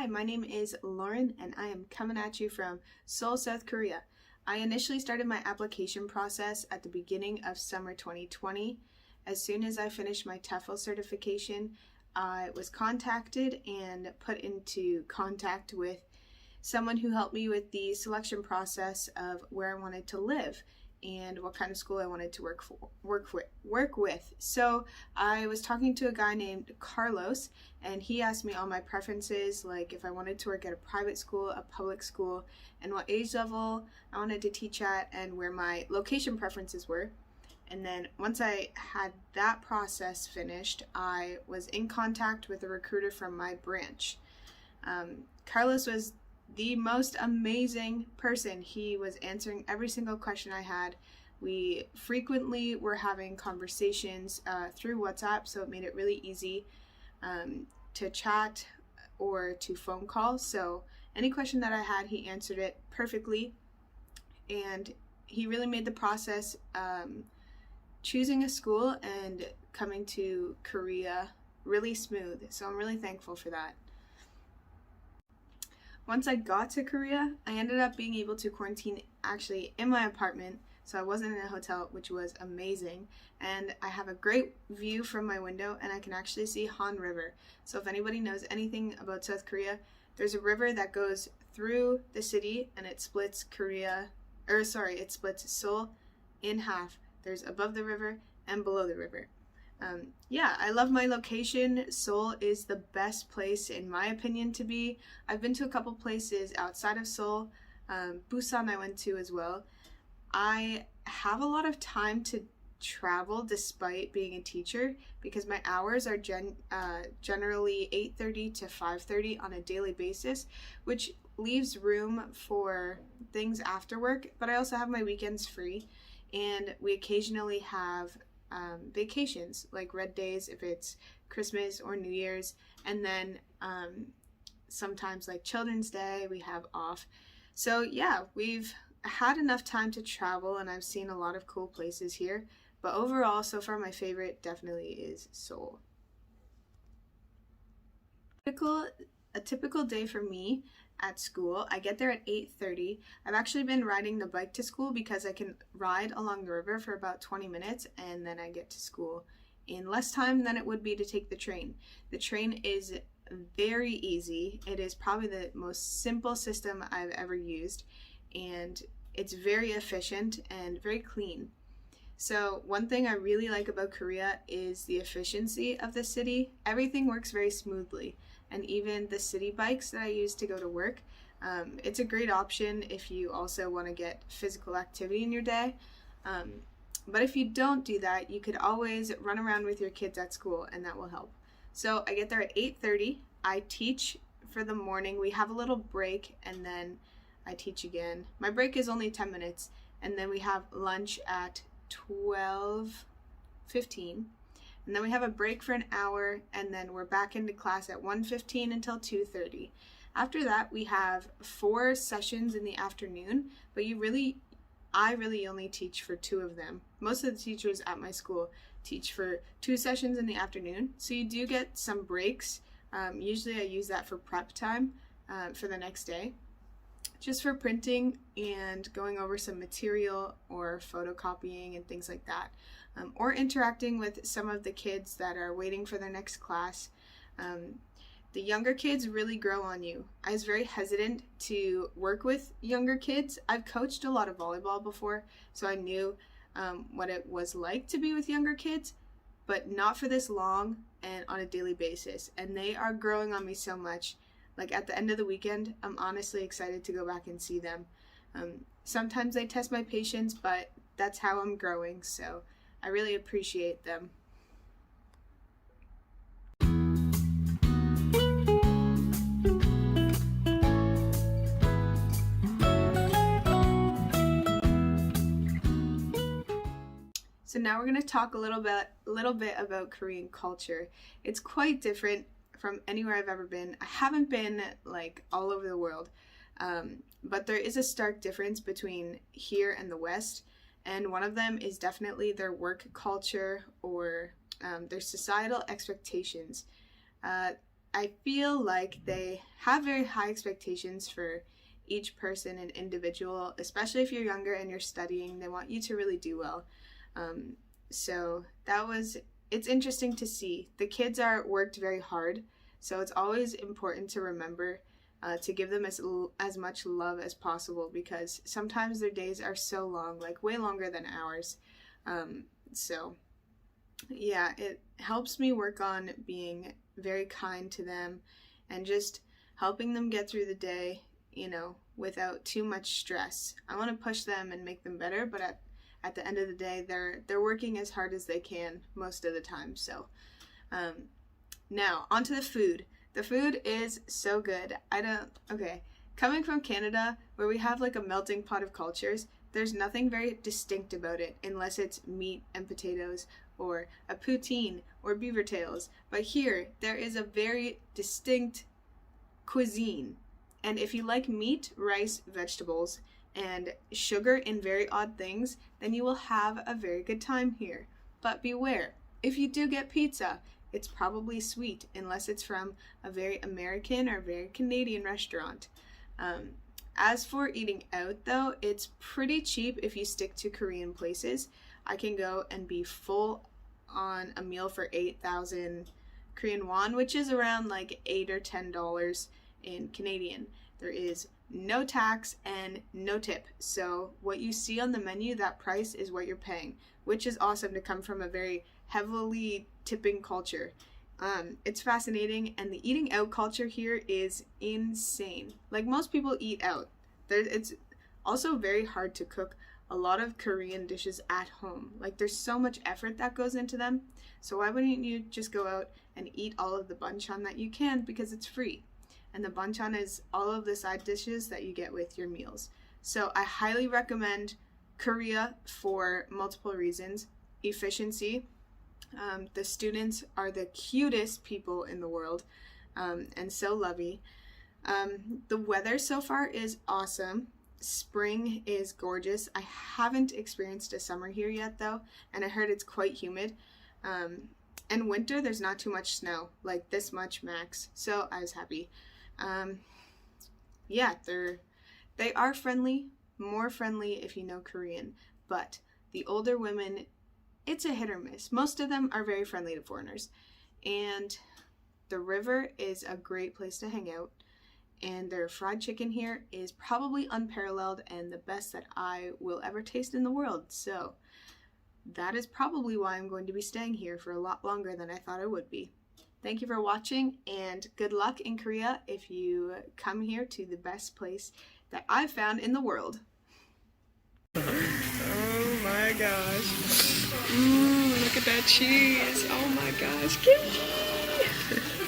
Hi, my name is Lauren and I am coming at you from Seoul, South Korea. I initially started my application process at the beginning of summer 2020. As soon as I finished my TEFL certification, I was contacted and put into contact with someone who helped me with the selection process of where I wanted to live and what kind of school I wanted to work with. So I was talking to a guy named Carlos, and he asked me all my preferences, like if I wanted to work at a private school, a public school, and what age level I wanted to teach at, and where my location preferences were. And then once I had that process finished, I was in contact with a recruiter from my branch. Carlos was the most amazing person. He was answering every single question I had. We frequently were having conversations through WhatsApp, so it made it really easy to chat or to phone call. So any question that I had, he answered it perfectly, and he really made the process choosing a school and coming to Korea really smooth. So I'm really thankful for that. Once I got to Korea, I ended up being able to quarantine actually in my apartment, so I wasn't in a hotel, which was amazing. And I have a great view from my window, and I can actually see Han River. So if anybody knows anything about South Korea, there's a river that goes through the city, and it splits it splits Seoul in half. There's above the river and below the river. I love my location. Seoul is the best place in my opinion to be. I've been to a couple places outside of Seoul. Busan I went to as well. I have a lot of time to travel despite being a teacher because my hours are generally 8:30 to 5:30 on a daily basis, which leaves room for things after work, but I also have my weekends free, and we occasionally have vacations like red days if it's Christmas or New Year's, and then sometimes like Children's Day we have off. So yeah, we've had enough time to travel and I've seen a lot of cool places here, but overall so far my favorite definitely is Seoul. A typical day for me at school, I get there at 8:30. I've actually been riding the bike to school because I can ride along the river for about 20 minutes and then I get to school in less time than it would be to take the train. The train is very easy. It is probably the most simple system I've ever used, and it's very efficient and very clean. So one thing I really like about Korea is the efficiency of the city. Everything works very smoothly, and even the city bikes that I use to go to work, it's a great option if you also want to get physical activity in your day. But if you don't do that, you could always run around with your kids at school, and that will help. So I get there at 8:30. I teach for the morning. We have a little break, and then I teach again. My break is only 10 minutes, and then we have lunch at 12:15. And then we have a break for an hour, and then we're back into class at 1:15 until 2:30. After that, we have 4 sessions in the afternoon, but I really only teach for 2 of them. Most of the teachers at my school teach for 2 sessions in the afternoon, so you do get some breaks. Usually I use that for prep time for the next day, just for printing and going over some material or photocopying and things like that, or interacting with some of the kids that are waiting for their next class. The younger kids really grow on you. I was very hesitant to work with younger kids. I've coached a lot of volleyball before, so I knew what it was like to be with younger kids, but not for this long and on a daily basis. And they are growing on me so much. Like at the end of the weekend, I'm honestly excited to go back and see them. Sometimes they test my patience, but that's how I'm growing, so I really appreciate them. So now we're going to talk a little bit about Korean culture. It's quite different from anywhere I've ever been. I haven't been like all over the world, but there is a stark difference between here and the West, and one of them is definitely their work culture or their societal expectations. I feel like they have very high expectations for each person and individual, especially if you're younger and you're studying. They want you to really do well. So it's interesting to see. The kids are worked very hard, so it's always important to remember to give them as much love as possible, because sometimes their days are so long, like way longer than ours. So yeah, it helps me work on being very kind to them and just helping them get through the day, without too much stress. I want to push them and make them better, but at the end of the day, they're working as hard as they can most of the time. So now onto the food. The food is so good. Coming from Canada, where we have like a melting pot of cultures, there's nothing very distinct about it unless it's meat and potatoes or a poutine or beaver tails. But here, there is a very distinct cuisine. And if you like meat, rice, vegetables, and sugar in very odd things, then you will have a very good time here. But beware, if you do get pizza, it's probably sweet unless it's from a very American or very Canadian restaurant. As for eating out though, it's pretty cheap if you stick to Korean places. I can go and be full on a meal for 8,000 Korean won, which is around like $8 or $10 in Canadian. There is no tax and no tip. So what you see on the menu, that price is what you're paying, which is awesome to come from a very heavily tipping culture. It's fascinating, and the eating out culture here is insane. Like, most people eat out. It's also very hard to cook a lot of Korean dishes at home. Like, there's so much effort that goes into them. So why wouldn't you just go out and eat all of the banchan that you can, because it's free. And the banchan is all of the side dishes that you get with your meals. So I highly recommend Korea for multiple reasons. Efficiency. The students are the cutest people in the world, and so lovey. The weather so far is awesome. Spring is gorgeous. I haven't experienced a summer here yet though, and I heard it's quite humid. And winter, there's not too much snow, like this much max, so I was happy. Yeah, they are friendly, more friendly if you know Korean, but the older women, it's a hit or miss. Most of them are very friendly to foreigners. And the river is a great place to hang out. And their fried chicken here is probably unparalleled and the best that I will ever taste in the world. So that is probably why I'm going to be staying here for a lot longer than I thought I would be. Thank you for watching, and good luck in Korea if you come here to the best place that I've found in the world. Oh my gosh. Look at that cheese. Oh my gosh. Kimchi.